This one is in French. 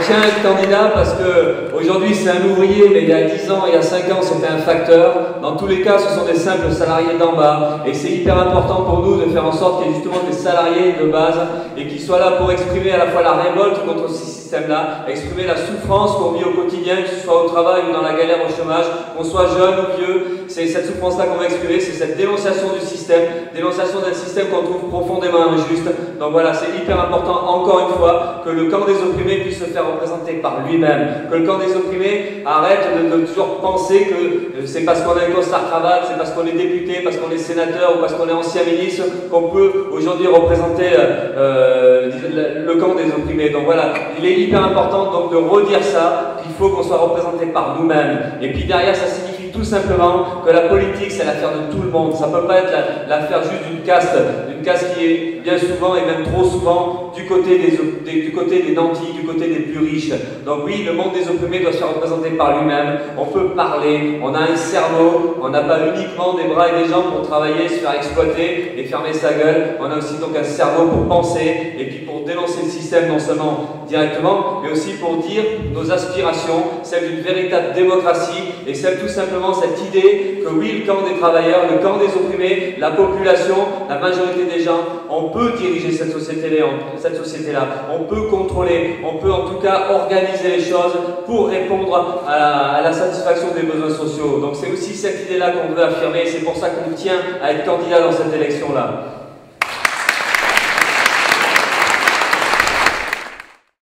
tient à être candidat parce que aujourd'hui c'est un ouvrier, mais il y a 10 ans, il y a 5 ans c'était un facteur. Dans tous les cas, ce sont des simples salariés d'en bas et c'est hyper important pour nous de faire en sorte qu'il y ait justement des salariés de base et qui soient là pour exprimer à la fois la révolte contre ce système-là, exprimer la souffrance qu'on vit au quotidien, que ce soit au travail ou dans la galère au chômage, qu'on soit jeune ou vieux. C'est cette souffrance-là qu'on va exprimer, c'est cette dénonciation du système, dénonciation d'un système qu'on trouve profondément injuste. Donc voilà, c'est hyper important, encore une fois, que le camp des opprimés puisse se faire représenter par lui-même, que le camp des opprimés arrête de toujours penser que c'est parce qu'on a un costard-cravate, c'est parce qu'on est député, parce qu'on est sénateur ou parce qu'on est ancien ministre qu'on peut aujourd'hui représenter le camp des opprimés. Donc voilà, il est hyper important donc de redire ça, qu'il faut qu'on soit représenté par nous-mêmes. Et puis derrière, ça signifie tout simplement que la politique, c'est l'affaire de tout le monde. Ça ne peut pas être l'affaire juste d'une caste qui est bien souvent et même trop souvent du côté des nantis, du côté des plus riches. Donc oui, le monde des opprimés doit se faire représenter par lui-même. On peut parler, on a un cerveau, on n'a pas uniquement des bras et des jambes pour travailler, se faire exploiter et fermer sa gueule. On a aussi donc un cerveau pour penser et puis pour dénoncer le système non seulement directement, mais aussi pour dire nos aspirations, celle d'une véritable démocratie et celle tout simplement cette idée que oui, le camp des travailleurs, le camp des opprimés, la population, la majorité des gens, on peut diriger cette société-là, on peut contrôler, on peut en tout cas organiser les choses pour répondre à la satisfaction des besoins sociaux. Donc c'est aussi cette idée-là qu'on veut affirmer et c'est pour ça qu'on tient à être candidat dans cette élection-là.